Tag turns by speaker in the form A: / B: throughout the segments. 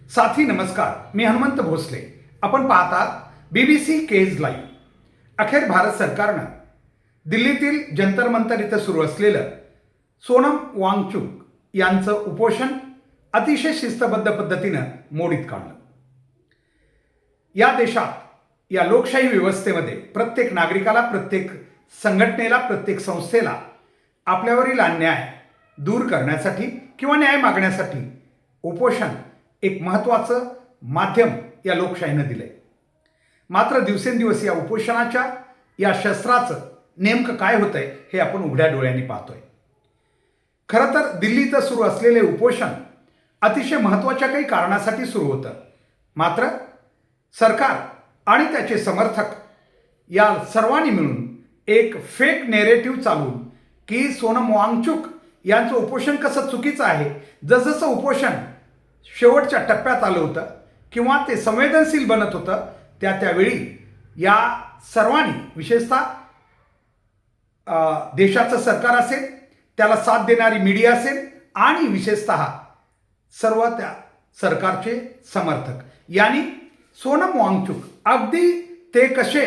A: साथी नमस्कार, मी हनुमंत भोसले. आपण पाहतात BBC केज लाईव्ह. अखेर भारत सरकारनं दिल्लीतील जंतर मंतर इथं सुरू असलेलं सोनम वांगचुक यांचं उपोषण अतिशय शिस्तबद्ध पद्धतीनं मोडीत काढलं. या देशात, या लोकशाही व्यवस्थेमध्ये प्रत्येक नागरिकाला, प्रत्येक संघटनेला, प्रत्येक संस्थेला आपल्यावरील अन्याय दूर करण्यासाठी किंवा न्याय मागण्यासाठी उपोषण एक महत्त्वाचं माध्यम या लोकशाहीनं दिलंय. मात्र दिवसेंदिवस या उपोषणाच्या या शस्त्राचं नेमकं काय होतंय हे आपण उघड्या डोळ्यांनी पाहतोय. खरं तर दिल्लीत सुरू असलेले उपोषण अतिशय महत्त्वाच्या काही कारणासाठी सुरू होतं. मात्र सरकार आणि त्याचे समर्थक या सर्वांनी मिळून एक फेक नेरेटिव्ह चालवून की सोनम वांगचुक यांचं उपोषण कसं चुकीचं आहे, जसजसं उपोषण शेवटच्या टप्प्यात आलं होतं किंवा ते संवेदनशील बनत होतं त्यावेळी या सर्वांनी, विशेषतः देशाचं सरकार असेल, त्याला साथ देणारी मीडिया असेल आणि विशेषतः सर्व त्या सरकारचे समर्थक यांनी सोनम वांगचुक, अगदी ते कसे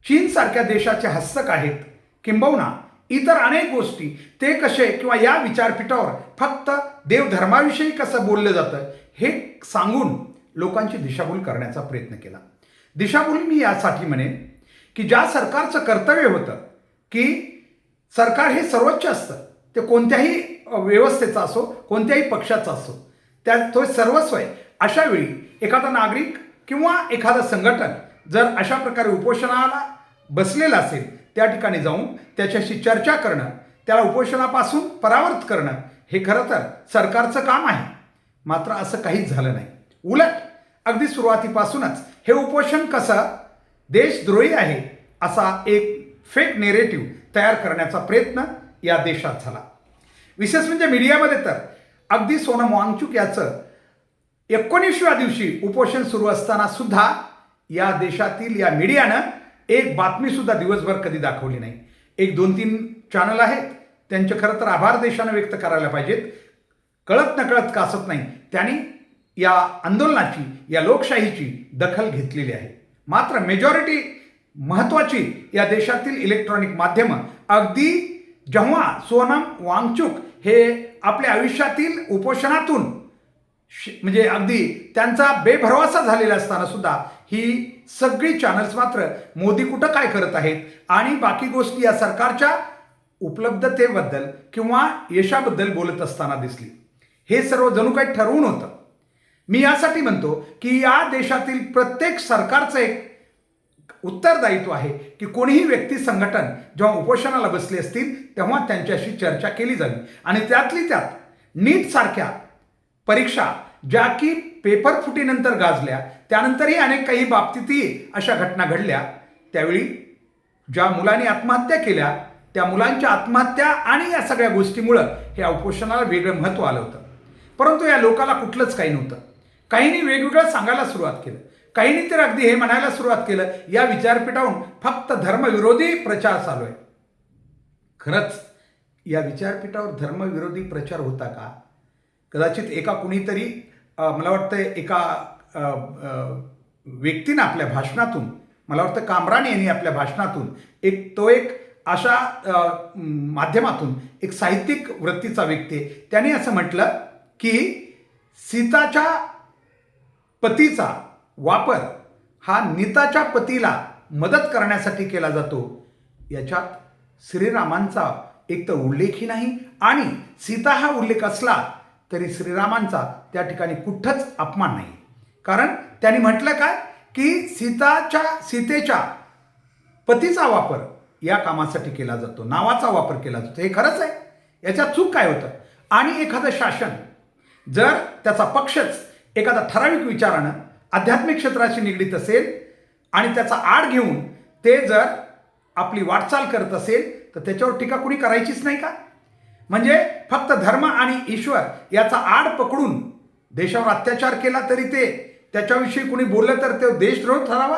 A: चीनसारख्या देशाचे हस्तक आहेत, किंबहुना इतर अनेक गोष्टी ते कसे, किंवा या विचारपीठावर फक्त देवधर्माविषयी कसं बोललं जातं हे सांगून लोकांची दिशाभूल करण्याचा प्रयत्न केला. दिशाभूल मी यासाठी म्हणेन की ज्या सरकारचं कर्तव्य होतं की सरकार हे सर्वोच्च असतं, ते कोणत्याही व्यवस्थेचं असो, कोणत्याही पक्षाचं असो, तो सर्वस्व आहे. अशा वेळी एखादा नागरिक किंवा एखादं संघटन जर अशा प्रकारे उपोषणाला बसलेलं असेल, त्या ठिकाणी जाऊन त्याच्याशी चर्चा करणं, त्याला उपोषणापासून परावृत्त करणं हे खरं तर सरकारचं काम आहे. मात्र असं काहीच झालं नाही. उलट अगदी सुरुवातीपासूनच हे उपोषण कसं देशद्रोही आहे असा एक फेक नेरेटिव्ह तयार करण्याचा प्रयत्न या देशात झाला. विशेष म्हणजे मीडियामध्ये तर अगदी सोनम वांगचुक याचं 19व्या दिवशी उपोषण सुरू असताना सुद्धा या देशातील या मीडियानं एक बातमी सुद्धा दिवसभर कधी दाखवली नाही. एक 2-3 चॅनल आहेत, त्यांचे खरं तर आभार देशानं व्यक्त करायला पाहिजेत. कळत नकळत का असत नाही, त्यांनी या आंदोलनाची, या लोकशाहीची दखल घेतलेली आहे. मात्र मेजॉरिटी महत्त्वाची या देशातील इलेक्ट्रॉनिक माध्यमं अगदी जेव्हा सोनम वांगचुक हे आपल्या आयुष्यातील उपोषणातून म्हणजे अगदी त्यांचा बेभरवसा झालेला असताना सुद्धा ही सगळी चॅनल्स मात्र मोदी कुठं काय करत आहेत आणि बाकी गोष्टी या सरकारच्या उपलब्धतेबद्दल किंवा यशाबद्दल बोलत असताना दिसली. हे सर्व जणू काही ठरवून होतं. मी यासाठी म्हणतो की या देशातील प्रत्येक सरकारचं एक उत्तरदायित्व आहे की कोणीही व्यक्ती, संघटन जेव्हा उपोषणाला बसले असतील तेव्हा त्यांच्याशी चर्चा केली जावी. आणि त्यातली त्यात नीट सारख्या परीक्षा ज्या की पेपर फुटीनंतर गाजल्या, त्यानंतरही अनेक काही बाबतीतही अशा घटना घडल्या, त्यावेळी ज्या मुलांनी आत्महत्या केल्या त्या मुलांच्या आत्महत्या आणि या सगळ्या गोष्टीमुळं या उपोषणाला वेगळं महत्त्व आलं होतं. परंतु या लोकाला कुठलंच काही नव्हतं. काहींनी वेगवेगळं सांगायला सुरुवात केलं, काहींनी तर अगदी हे म्हणायला सुरुवात केलं या विचारपीठाहून फक्त धर्मविरोधी प्रचार चालू आहे. खरंच या विचारपीठावर धर्मविरोधी प्रचार होता का? कदाचित एका कुणीतरी, मला वाटतं एका व्यक्तीनं आपल्या भाषणातून, मला वाटतं कामरान यांनी आपल्या भाषणातून एक अशा माध्यमातून एक साहित्यिक वृत्तीचा व्यक्ती, त्याने असं म्हटलं की सीताच्या पतीचा वापर हा नीताच्या पतीला मदत करण्यासाठी केला जातो. याच्यात श्रीरामांचा एक तर उल्लेखही नाही आणि सीता हा उल्लेख असला तरी श्रीरामांचा त्या ठिकाणी कुठंच अपमान नाही. कारण त्यांनी म्हटलं काय की सीतेच्या पतीचा वापर या कामासाठी केला जातो, नावाचा वापर केला जातो. हे खरंच आहे, याच्यात चूक काय होतं? आणि एखादं शासन जर त्याचा पक्षच एखादा ठराविक विचारानं आध्यात्मिक क्षेत्राशी निगडीत असेल आणि त्याचा आड घेऊन ते जर आपली वाटचाल करत असेल तर त्याच्यावर टीका कुणी करायचीच नाही का? म्हणजे फक्त धर्म आणि ईश्वर याचा आड पकडून देशावर अत्याचार केला तरी ते त्याच्याविषयी कुणी बोललं तर ते देशद्रोह ठरावा?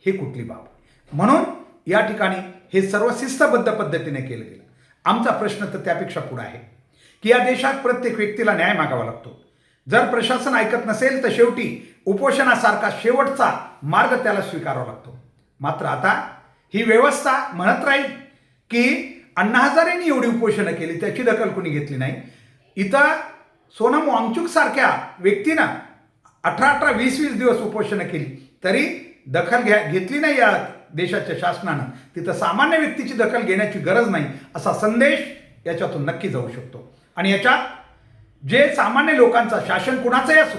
A: हे कुठली बाब? म्हणून या ठिकाणी हे सर्व शिस्तबद्ध पद्धतीने केलं गेलं. आमचा प्रश्न तर त्यापेक्षा पुढे आहे की या देशात प्रत्येक व्यक्तीला न्याय मागावा लागतो. जर प्रशासन ऐकत नसेल तर शेवटी उपोषणासारखा शेवटचा मार्ग त्याला स्वीकारावा लागतो. मात्र आता ही व्यवस्था म्हणत राहील की अण्णा हजारेंनी एवढी उपोषणं केली, त्याची दखल कोणी घेतली नाही. इथं सोनम वांगचुक सारख्या व्यक्तीनं 18-18, 20-20 दिवस उपोषणं केली तरी दखल घेतली नाही या देशाच्या शासनानं. तिथं सामान्य व्यक्तीची दखल घेण्याची गरज नाही असा संदेश याच्यातून नक्की जाऊ शकतो. आणि याच्यात जे सामान्य लोकांचा, शासन कुणाचंही असो,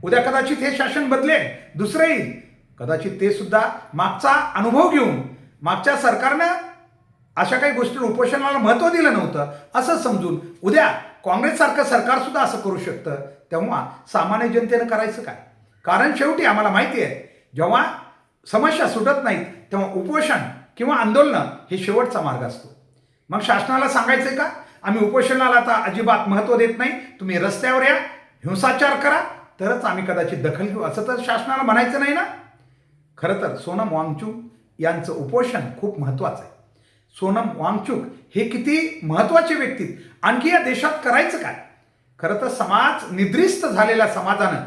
A: उद्या कदाचित हे शासन बदलेल, दुसरं येईल, कदाचित ते सुद्धा मागचा अनुभव घेऊन मागच्या सरकारनं अशा काही गोष्टी उपोषणाला महत्त्व दिलं नव्हतं असं समजून उद्या काँग्रेससारखं सरकार सुद्धा असं करू शकतं. तेव्हा सामान्य जनतेनं करायचं काय? कारण शेवटी आम्हाला माहिती आहे जेव्हा समस्या सुटत नाहीत तेव्हा उपोषण किंवा आंदोलनं हे शेवटचा मार्ग असतो. मग शासनाला सांगायचंय का आम्ही उपोषणाला आता अजिबात महत्त्व देत नाही, तुम्ही रस्त्यावर या, हिंसाचार करा, तरच आम्ही कदाचित दखल घेऊ, असं तर शासनाला म्हणायचं नाही ना. खरं तर सोनम वांगचुक यांचं उपोषण खूप महत्त्वाचं आहे. सोनम वांगचुक हे किती महत्त्वाचे व्यक्ती, आणखी या देशात करायचं काय? खरं तर समाज निद्रिस्त झालेल्या समाजानं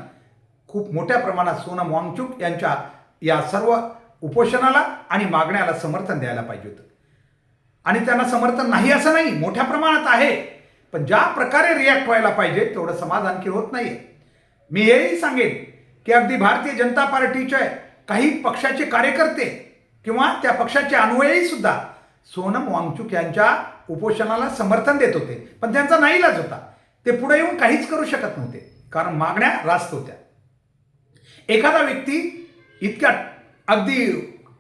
A: खूप मोठ्या प्रमाणात सोनम वांगचुक यांच्या या सर्व उपोषणाला आणि मागण्याला समर्थन द्यायला पाहिजे होतं. आणि त्यांना समर्थन नाही असं नाही, मोठ्या प्रमाणात आहे, पण ज्या प्रकारे रिॲक्ट व्हायला पाहिजे तेवढं समाज आणखी होत नाही. मी हेही सांगेन की अगदी भारतीय जनता पार्टीचे काही पक्षाचे कार्यकर्ते किंवा त्या पक्षाचे अनुयायी सुद्धा सोनम वांगचुक यांच्या उपोषणाला समर्थन देत होते, पण त्यांचा नाईलाज होता. ते पुढे येऊन काहीच करू शकत नव्हते कारण मागण्या रास्त होत्या. एखादा व्यक्ती इतक्या अगदी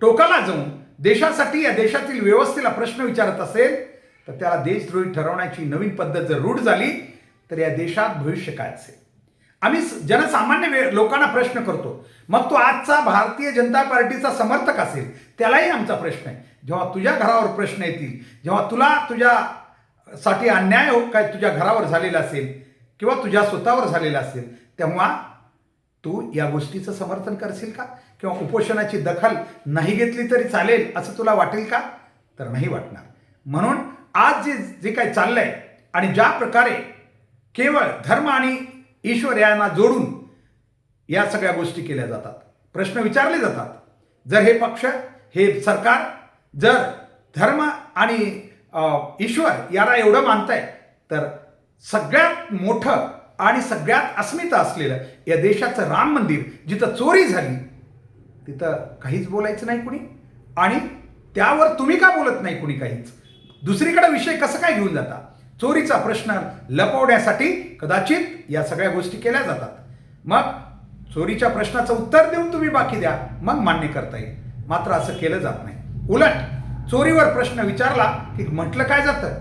A: टोकाला जाऊन देशासाठी, या देशातील व्यवस्थेला प्रश्न विचारत असेल तर त्याला देशद्रोही ठरवण्याची नवीन पद्धत जर रूढ झाली तर या देशात भविष्य काय असेल? आम्ही जनसामान्य लोकांना प्रश्न करतो, मग तो आजचा भारतीय जनता पार्टीचा समर्थक असेल त्यालाही आमचा प्रश्न आहे. जेव्हा तुझ्या घरावर प्रश्न येतील, जेव्हा तुला तुझ्यासाठी अन्याय हो काय तुझ्या घरावर झालेला असेल किंवा तुझ्या स्वतःवर झालेला असेल, तेव्हा तू या गोष्टीचं समर्थन करशील का? किंवा उपोषणाची दखल नाही घेतली तरी चालेल असं तुला वाटेल का? तर नाही वाटणार. म्हणून आज जे काही चाललंय आणि ज्या प्रकारे केवळ धर्म आणि ईश्वर यांना जोडून या सगळ्या गोष्टी केल्या जातात, प्रश्न विचारले जातात. जर हे पक्ष, हे सरकार जर धर्म आणि ईश्वर याला एवढं मानताय तर सगळ्यात मोठं आणि सगळ्यात अस्मिता असलेलं या देशाचं राम मंदिर जिथं चोरी झाली तिथं काहीच बोलायचं नाही कुणी, आणि त्यावर तुम्ही का बोलत नाही कुणी काहीच? दुसरीकडे विषय कसं काय घेऊन जाता? चोरीचा प्रश्न लपवण्यासाठी कदाचित या सगळ्या गोष्टी केल्या जातात. मग चोरीच्या प्रश्नाचं उत्तर देऊन तुम्ही बाकी द्या, मग मान्य करता येईल. मात्र असं केलं जात नाही. उलट चोरीवर प्रश्न विचारला की म्हटलं काय जातं,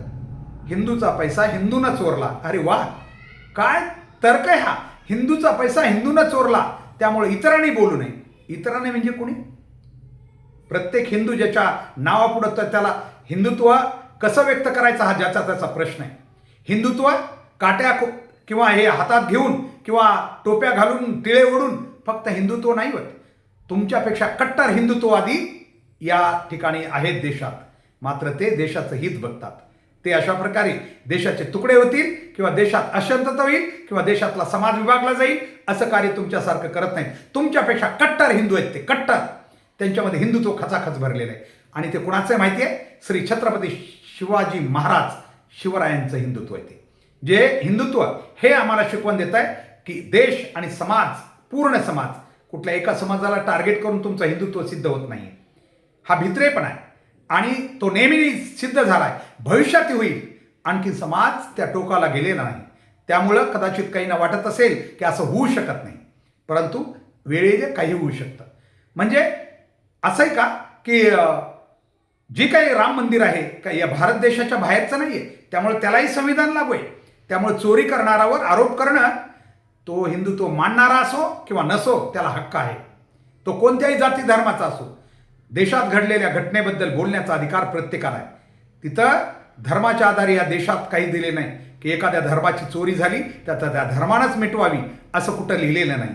A: हिंदूचा पैसा हिंदूनं चोरला. अरे वा, काय तर्क आहे हा? हिंदूचा पैसा हिंदूनं चोरला त्यामुळे इतरांनी बोलू नये. इतरांनी म्हणजे कोणी? प्रत्येक हिंदू ज्याच्या नावापुढं तर त्याला हिंदुत्व कसं व्यक्त करायचं हा ज्याचा त्याचा प्रश्न आहे. हिंदुत्व काट्या किंवा हे हातात घेऊन किंवा टोप्या घालून टिळे ओढून फक्त हिंदुत्व नाही होत. तुमच्यापेक्षा कट्टर हिंदुत्ववादी या ठिकाणी आहेत देशात, मात्र ते देशाचं हित बघतात. ते अशा प्रकारे देशाचे तुकडे होतील किंवा देशात अशांतता होईल किंवा देशातला समाज विभागला जाईल असं कार्य तुमच्यासारखं करत नाही. तुमच्यापेक्षा कट्टर हिंदू आहेत ते, कट्टर. त्यांच्यामध्ये हिंदुत्व खचाखच भरलेलं आहे आणि ते कुणाचं माहिती आहे? श्री छत्रपती शिवाजी महाराज शिवरायांचं हिंदुत्व आहे. ते जे हिंदुत्व हे आम्हाला शिकवण देत आहे की देश आणि समाज, पूर्ण समाज, कुठल्या एका समाजाला टार्गेट करून तुमचं हिंदुत्व सिद्ध होत नाही. हा भित्रेपणा आहे आणि तो नेहमी सिद्ध झालाय, भविष्यात होईल. आणखी समाज त्या टोकाला गेलेला नाही. त्यामुळं कदाचित काहींना वाटत असेल की असं होऊ शकत नाही, परंतु वेळेने काही होऊ शकतं. म्हणजे असं आहे का की जे काही राम मंदिर आहे का या भारत देशाच्या बाहेरचं नाही आहे, त्यामुळे त्यालाही संविधान लागू आहे. त्यामुळे चोरी करणारावर आरोप करणं, तो हिंदुत्व मानणारा असो किंवा नसो, त्याला हक्क आहे. तो कोणत्याही जाती धर्माचा असो. देशात घडलेल्या घटनेबद्दल बोलण्याचा अधिकार प्रत्येकाला आहे. तिथं धर्माच्या आधारे या देशात काही दिले नाही की एखाद्या धर्माची चोरी झाली त्याचा त्या धर्मानंच मिटवावी असं कुठं लिहिलेलं नाही.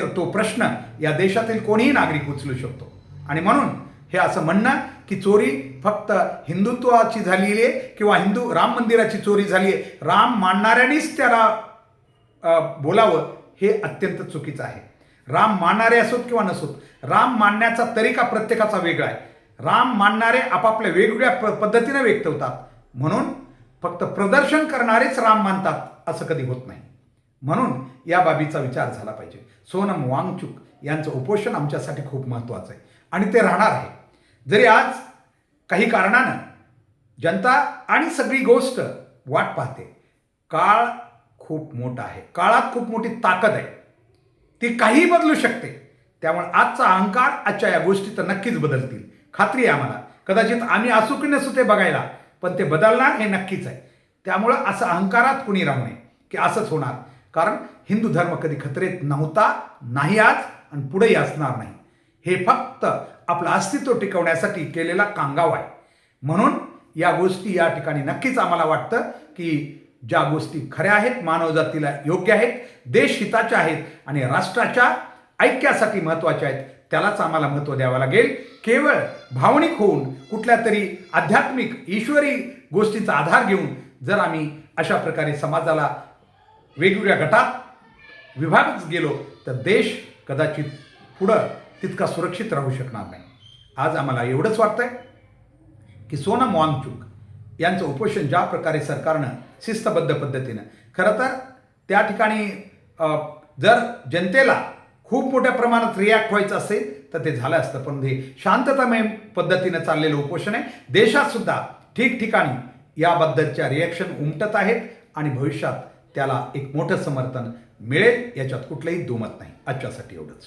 A: तो प्रश्न या देशातील कोणीही नागरिक उचलू शकतो. आणि म्हणून हे असं म्हणणं की चोरी फक्त हिंदुत्वाची झालेली आहे किंवा राम मंदिराची चोरी झाली आहे, राम मानणाऱ्यांनीच त्याला बोलावं हे अत्यंत चुकीचं आहे. राम मानणारे असोत किंवा नसोत, राम मानण्याचा तरीका प्रत्येकाचा वेगळा आहे. राम मानणारे आपापल्या वेगवेगळ्या पद्धतीने व्यक्त होतात. म्हणून फक्त प्रदर्शन करणारेच राम मानतात असं कधी होत नाही. म्हणून या बाबीचा विचार झाला पाहिजे. सोनम वांगचुक यांचं उपोषण आमच्यासाठी खूप महत्त्वाचं आहे आणि ते राहणार आहे. जरी आज काही कारणानं जनता आणि सगळी गोष्ट वाट पाहते, काळ खूप मोठा आहे, काळात खूप मोठी ताकद आहे, ती काही बदलू शकते. त्यामुळे आजचा अहंकार आजच्या या गोष्टी तर नक्कीच बदलतील, खात्री आहे आम्हाला. कदाचित आम्ही असू की नसू ते बघायला, पण ते बदलणार हे नक्कीच आहे. त्यामुळं असं अहंकारात कुणी राहू नये की असंच होणार, कारण हिंदू धर्म कधी खतरेत नव्हता, नाही आज आणि पुढेही असणार नाही. हे फक्त आपलं अस्तित्व टिकवण्यासाठी केलेला कांगाव आहे. म्हणून या गोष्टी या ठिकाणी नक्कीच आम्हाला वाटतं की ज्या गोष्टी खऱ्या आहेत, मानवजातीला योग्य आहेत, देशहिताच्या आहेत आणि राष्ट्राच्या ऐक्यासाठी महत्त्वाच्या आहेत, त्यालाच आम्हाला महत्त्व द्यावं लागेल. केवळ भावनिक होऊन कुठल्या तरी आध्यात्मिक ईश्वरी गोष्टींचा आधार घेऊन जर आम्ही अशा प्रकारे समाजाला वेगवेगळ्या गटात विभागत गेलो तर देश कदाचित पुढं तितका सुरक्षित राहू शकणार नाही. आज आम्हाला एवढंच वाटतंय की सोनम वांगचुक यांचं उपोषण ज्या प्रकारे सरकारनं शिस्तबद्ध पद्धतीनं, खरं तर त्या ठिकाणी जर जनतेला खूप मोठ्या प्रमाणात रिॲक्ट व्हायचं असेल तर ते झालं असतं, पण हे शांततामय पद्धतीनं चाललेलं उपोषण आहे. देशात सुद्धा ठिकठिकाणी याबद्दलच्या रिॲक्शन उमटत आहेत आणि भविष्यात त्याला एक मोठं समर्थन मिळेल याच्यात कुठलंही दुमत नाही. आजच्यासाठी एवढंच.